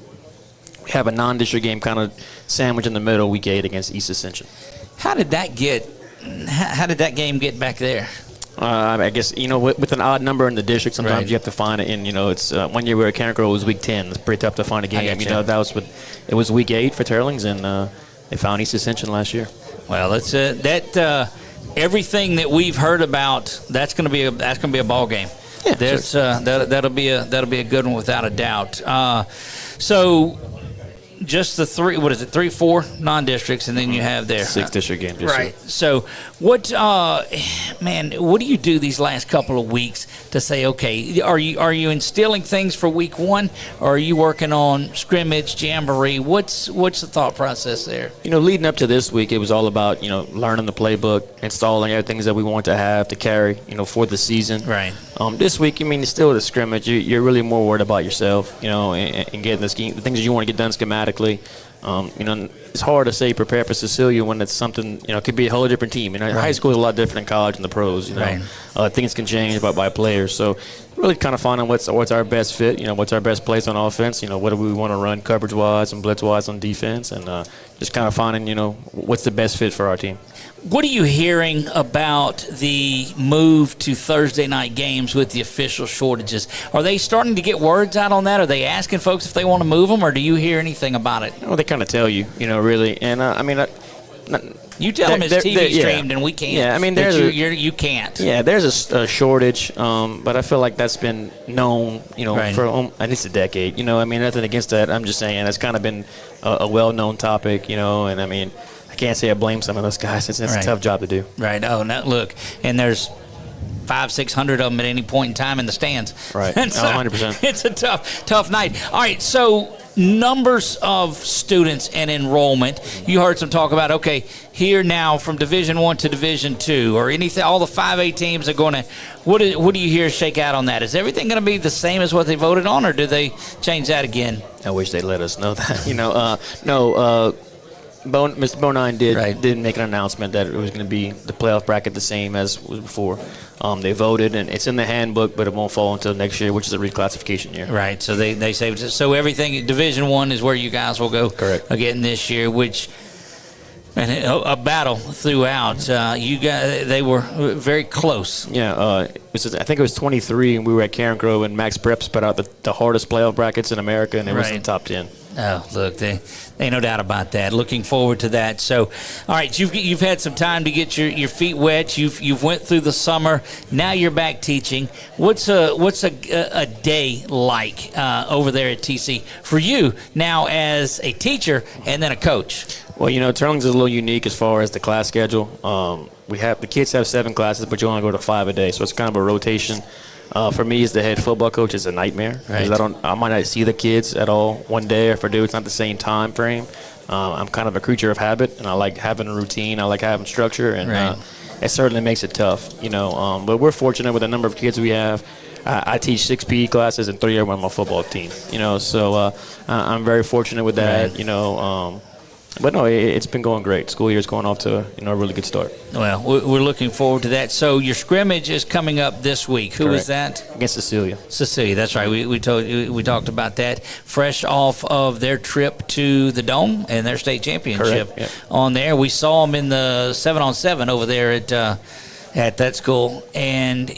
we have a non-district game kind of sandwich in the middle, week 8 against East Ascension. How did that game get back there? I guess, with an odd number in the district, sometimes you have to find it. And, it's 1 year we were at Canacro, it was week 10. It's pretty tough to find a game. It was week 8 for Teurlings, and they found East Ascension last year. Well, it's everything that we've heard about. That's going to be a ball game. Yeah, that'll be a good one without a doubt. So. Just the 4 non-districts, and then you have there 6 district games. Right. So, what do you do these last couple of weeks to say, okay, are you instilling things for week 1, or are you working on scrimmage, jamboree? What's the thought process there? Leading up to this week, it was all about learning the playbook, installing everything that we want to have to carry for the season. Right. This week, it's still the scrimmage. You're really more worried about yourself, and getting the scheme, the things that you want to get done schematically. It's hard to say prepare for Cecilia when it's something, it could be a whole different team. Right. High school is a lot different than college and the pros, Right. Things can change by players. So really kind of finding what's our best fit, what's our best place on offense, what do we want to run coverage-wise and blitz-wise on defense, and just kind of finding, what's the best fit for our team. What are you hearing about the move to Thursday night games with the official shortages? Are they starting to get words out on that? Are they asking folks if they want to move them, or do you hear anything about it? Well, they kind of tell you, really. And, You tell them it's TV streamed and we can't. Yeah, I mean, you can't. Yeah, there's a shortage, but I feel like that's been known, for at least a decade. I mean, nothing against that. I'm just saying it's kind of been a well-known topic, and I mean, I can't say I blame some of those guys. It's a tough job to do. Right. Oh, now look, and there's 500-600 of them at any point in time in the stands. Right. And so 100%. It's a tough night. All right, so numbers of students and enrollment. You heard some talk about, okay, here now from Division I to Division II or anything, all the 5A teams are going to, what do you hear shake out on that? Is everything going to be the same as what they voted on, or do they change that again? I wish they'd let us know that. Mr. Bonine did make an announcement that it was going to be the playoff bracket the same as was before. They voted, and it's in the handbook, but it won't fall until next year, which is a reclassification year. Right. So they saved it. So everything Division I is where you guys will go. Correct. Again this year, which and a battle throughout. You guys, they were very close. Yeah. I think it was 23, and we were at Karen Grove, and Max Preps put out the hardest playoff brackets in America, and it was in the top 10. Oh, look, ain't no doubt about that. Looking forward to that. So, all right, you've had some time to get your feet wet. You've went through the summer. Now you're back teaching. What's a day like over there at TC for you now as a teacher and then a coach? Well, Teurlings is a little unique as far as the class schedule. The kids have 7 classes, but you only go to 5 a day, so it's kind of a rotation. For me, as the head football coach, it's a nightmare because I might not see the kids at all one day. If I do, it's not the same time frame. I'm kind of a creature of habit, and I like having a routine. I like having structure, and it certainly makes it tough. But we're fortunate with the number of kids we have. I teach 6 PE classes and 3 are on my football team. So I'm very fortunate with that. Right. But no, it's been going great. School year's going off to a really good start. Well, we're looking forward to that. So your scrimmage is coming up this week. Who is that? Against Cecilia. Cecilia, that's right. We talked about that. Fresh off of their trip to the Dome and their state championship. Yep. On there. We saw them in the 7-on-7 over there at that school, and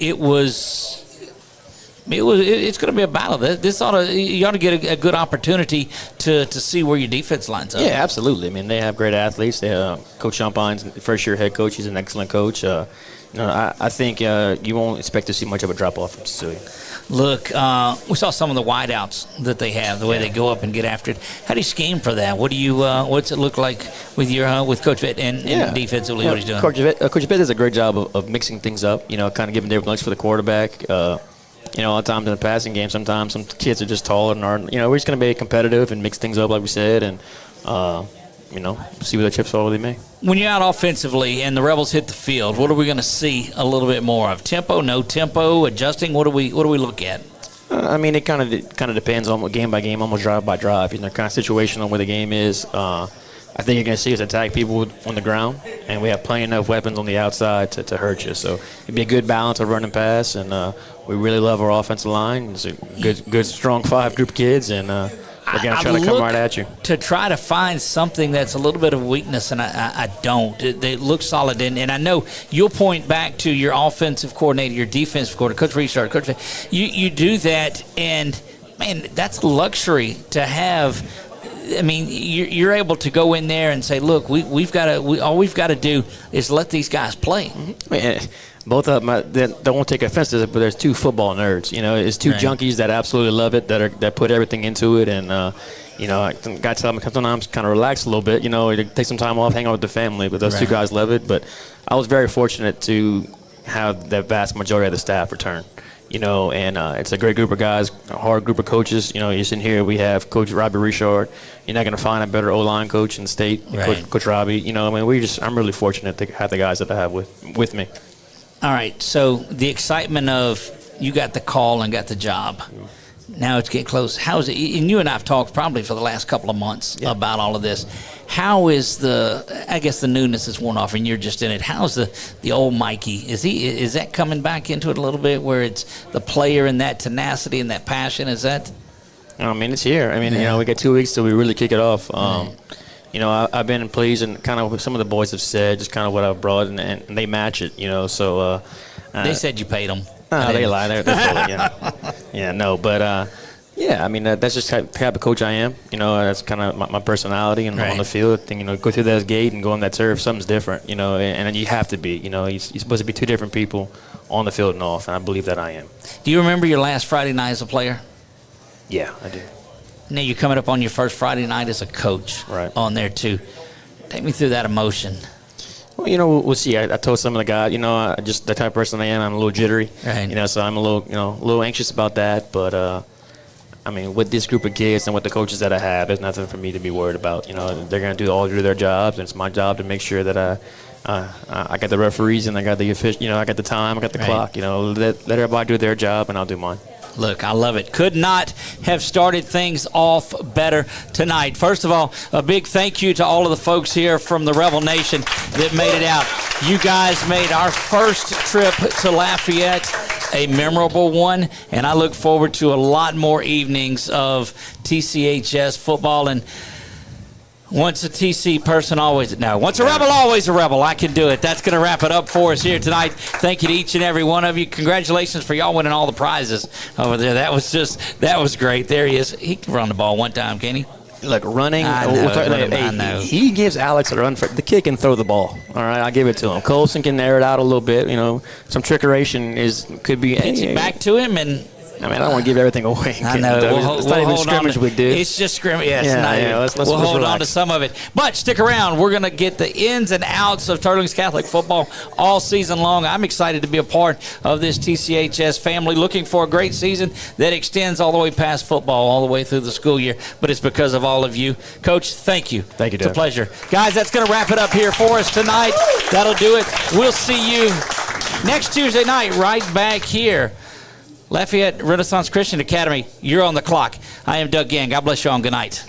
it's going to be a battle. You ought to get a good opportunity to see where your defense lines up. Yeah, absolutely. I mean, they have great athletes. Coach Champine's first-year head coach. He's an excellent coach. I think you won't expect to see much of a drop-off from Cecilia. Look, we saw some of the wideouts that they have, the way they go up and get after it. How do you scheme for that? What's it look like with Coach Vitt and defensively what he's doing? Coach Vitt does a great job of mixing things up, kind of giving different looks for the quarterback. A lot of times in the passing game, sometimes some kids are just taller and aren't. We're just going to be competitive and mix things up, like we said, and see where the chips fall where they may. When you're out offensively and the Rebels hit the field, what are we going to see a little bit more of? Tempo, no tempo, adjusting? What do we look at? It kind of depends on game by game, almost drive by drive. Kind of situational where the game is. I think you're going to see us attack people on the ground, and we have plenty enough weapons on the outside to hurt you. So it'd be a good balance of run and pass, and we really love our offensive line. It's a good, strong 5 group of kids, and we're going to try to come right at you. To try to find something that's a little bit of weakness, and I don't. They look solid, and I know you'll point back to your offensive coordinator, your defensive coordinator, Coach Brussard, Coach. You do that, and man, that's a luxury to have. I mean, you're able to go in there and say, look, all we've got to do is let these guys play. Mm-hmm. Both of them, they won't take offense to it, but there's 2 football nerds. It's 2 junkies that absolutely love it, that put everything into it, and I got to tell them sometimes kind of relax a little bit. Take some time off, hang out with the family. But those 2 guys love it. But I was very fortunate to have the vast majority of the staff return. And it's a great group of guys, a hard group of coaches. You're sitting here, we have Coach Robbie Richard. You're not going to find a better O-line coach in the state, Coach Robbie. I'm really fortunate to have the guys that I have with me. All right, so the excitement of you got the call and got the job. Now it's getting close. How's it? And you and I have talked probably for the last couple of months about all of this. How is the newness is worn off and you're just in it. How's the old Mikey? Is that coming back into it a little bit where it's the player and that tenacity and that passion? Is that? It's here. We got 2 weeks till we really kick it off. I've been pleased, and kind of what some of the boys have said, just kind of what I've brought, and they match it, they said you paid them. They lie. They're full, but Yeah, I mean, that's just the type of coach I am. You know, that's kind of my personality. And on the field, you know, go through that gate and go on that turf, something's different, you know, and you have to be. You know, you're supposed to be two different people on the field and off, and I believe that I am. Do you remember your last Friday night as a player? Yeah, I do. Now you're coming up on your first Friday night as a coach on there, too. Take me through that emotion. Well, you know, we'll see. I told some of the guys, you know, just the type of person I am. I'm a little jittery, you know, so I'm a little anxious about that. But I mean, with this group of kids and with the coaches that I have, there's nothing for me to be worried about. You know, they're going to do their jobs, and it's my job to make sure that I got the referees and I got the official. You know, I got the time, I got the clock. You know, let everybody do their job, and I'll do mine. Look, I love it. Could not have started things off better tonight. First of all, a big thank you to all of the folks here from the Rebel Nation that made it out. You guys made our first trip to Lafayette a memorable one, and I look forward to a lot more evenings of TCHS football. And once a TC person, always once a Rebel, always a Rebel. I can do it. That's going to wrap it up for us here tonight. Thank you to each and every one of you. Congratulations for y'all winning all the prizes over there. That was great. There he is. He can run the ball one time, can he? Look, running. I know. He gives Alex a run for the kick and throw the ball. All right, I'll give it to him. Coulson can air it out a little bit. You know, some trickeration could be. Back to him and. I mean, I don't want to give everything away. I know. It's not even scrimmage week, dude. It's just scrimmage. Yes, let's we'll hold relax on to some of it. But stick around. We're going to get the ins and outs of Teurlings Catholic football all season long. I'm excited to be a part of this TCHS family, looking for a great season that extends all the way past football, all the way through the school year. But it's because of all of you. Coach, thank you. Thank you, It's Dave. a pleasure. Guys, that's going to wrap it up here for us tonight. That'll do it. We'll see you next Tuesday night right back here. Lafayette Renaissance Christian Academy, you're on the clock. I am Doug Gang. God bless you all and good night.